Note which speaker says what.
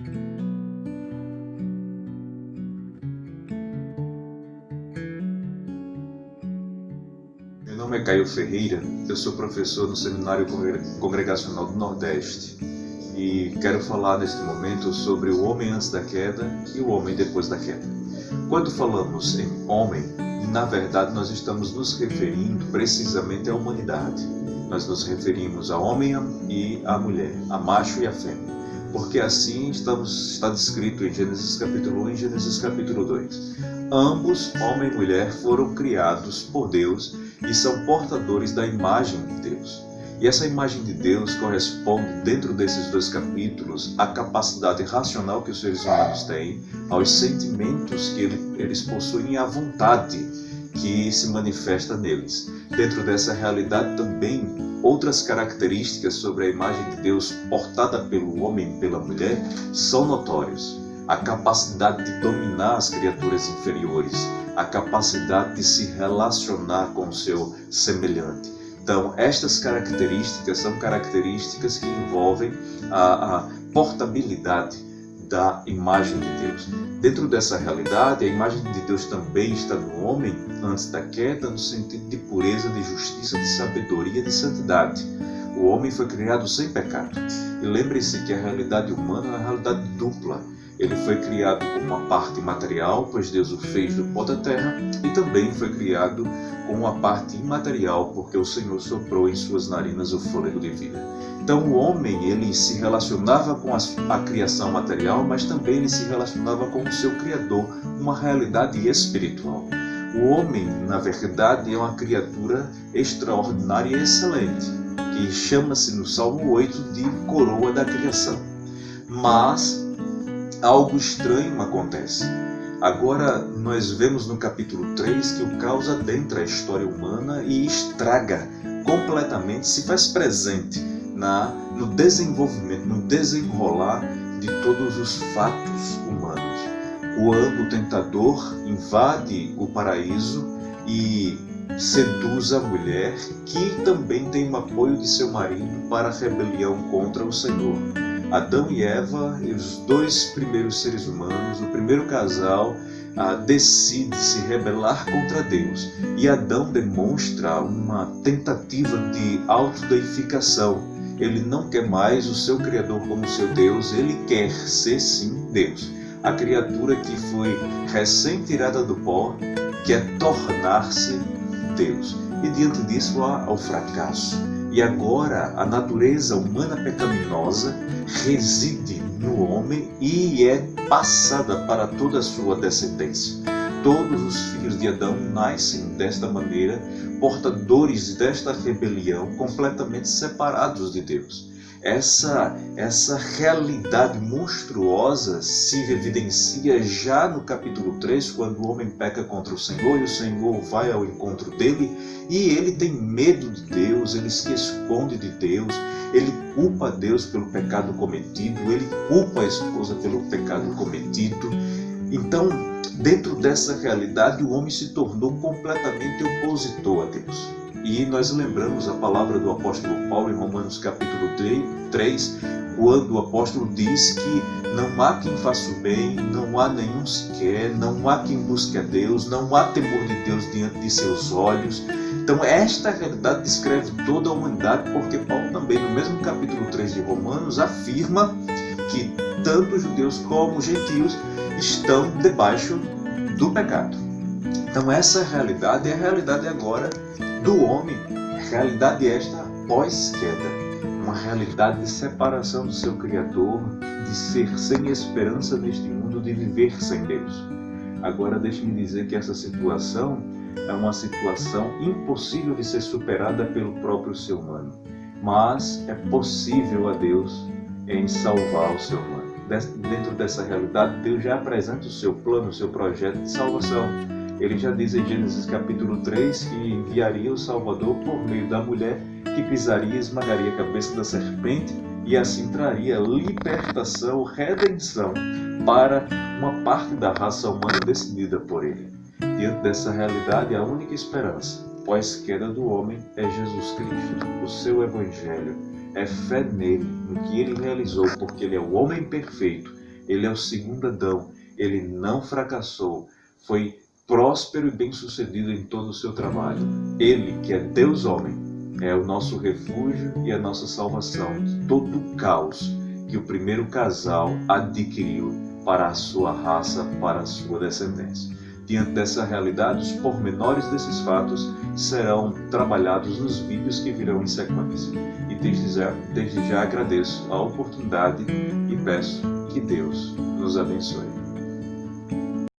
Speaker 1: Meu nome é Caio Ferreira, eu sou professor no Seminário Congregacional do Nordeste e quero falar neste momento sobre o homem antes da queda e o homem depois da queda. Quando falamos em homem, na verdade nós estamos nos referindo precisamente à humanidade. Nós nos referimos a homem e a mulher, a macho e a fêmea, porque assim está descrito em Gênesis capítulo 1 e Gênesis capítulo 2. Ambos, homem e mulher, foram criados por Deus e são portadores da imagem de Deus. E essa imagem de Deus corresponde, dentro desses dois capítulos, à capacidade racional que os seres humanos têm, aos sentimentos que eles possuem e à vontade que se manifesta neles. Dentro dessa realidade também, outras características sobre a imagem de Deus portada pelo homem e pela mulher são notórias. A capacidade de dominar as criaturas inferiores, a capacidade de se relacionar com o seu semelhante. Então, estas características são características que envolvem a portabilidade da imagem de Deus. Dentro dessa realidade, a imagem de Deus também está no homem antes da queda, no sentido de pureza, de justiça, de sabedoria, de santidade. O homem foi criado sem pecado. E lembre-se que a realidade humana é uma realidade dupla. Ele foi criado com uma parte material, pois Deus o fez do pó da terra, e também foi criado com uma parte imaterial, porque o Senhor soprou em suas narinas o fôlego de vida. Então o homem, ele se relacionava com a criação material, mas também ele se relacionava com o seu Criador, uma realidade espiritual. O homem, na verdade, é uma criatura extraordinária e excelente, que chama-se no Salmo 8 de coroa da criação. Mas algo estranho acontece. Agora nós vemos no capítulo 3 que o caos adentra a história humana e estraga completamente, se faz presente no desenvolvimento, no desenrolar de todos os fatos humanos. Quando o tentador invade o paraíso e seduz a mulher, que também tem o apoio de seu marido para a rebelião contra o Senhor. Adão e Eva, os dois primeiros seres humanos, o primeiro casal, decide se rebelar contra Deus. E Adão demonstra uma tentativa de autodeificação. Ele não quer mais o seu Criador como seu Deus, ele quer ser sim Deus. A criatura que foi recém-tirada do pó quer tornar-se Deus. E diante disso há o fracasso. E agora a natureza humana pecaminosa reside no homem e é passada para toda a sua descendência. Todos os filhos de Adão nascem desta maneira, portadores desta rebelião, completamente separados de Deus. Essa realidade monstruosa se evidencia já no capítulo 3, quando o homem peca contra o Senhor e o Senhor vai ao encontro dele e ele tem medo de Deus, ele se esconde de Deus, ele culpa Deus pelo pecado cometido, ele culpa a esposa pelo pecado cometido. Então, dentro dessa realidade, o homem se tornou completamente opositor a Deus. E nós lembramos a palavra do apóstolo Paulo em Romanos capítulo 3, quando o apóstolo diz que não há quem faça o bem, não há nenhum sequer, não há quem busque a Deus, não há temor de Deus diante de seus olhos. Então esta realidade descreve toda a humanidade, porque Paulo também no mesmo capítulo 3 de Romanos afirma que tanto judeus como gentios estão debaixo do pecado. Então essa realidade é a realidade agora do homem, realidade esta pós-queda, uma realidade de separação do seu Criador, de ser sem esperança neste mundo, de viver sem Deus. Agora deixe-me dizer que essa situação é uma situação impossível de ser superada pelo próprio ser humano, mas é possível a Deus em salvar o ser humano. Dentro dessa realidade, Deus já apresenta o seu plano, o seu projeto de salvação. Ele já diz em Gênesis capítulo 3 que enviaria o Salvador por meio da mulher que pisaria e esmagaria a cabeça da serpente e assim traria libertação, redenção para uma parte da raça humana decidida por ele. Diante dessa realidade, a única esperança pós-queda do homem é Jesus Cristo, o seu Evangelho. É fé nele, no que ele realizou, porque ele é o homem perfeito Ele é o segundo Adão. Ele não fracassou. Foi próspero e bem-sucedido em todo o seu trabalho. Ele, que é Deus homem, é o nosso refúgio e a nossa salvação de todo o caos que o primeiro casal adquiriu para a sua raça, para a sua descendência. Diante dessa realidade, os pormenores desses fatos serão trabalhados nos vídeos que virão em sequência. E desde já agradeço a oportunidade e peço que Deus nos abençoe.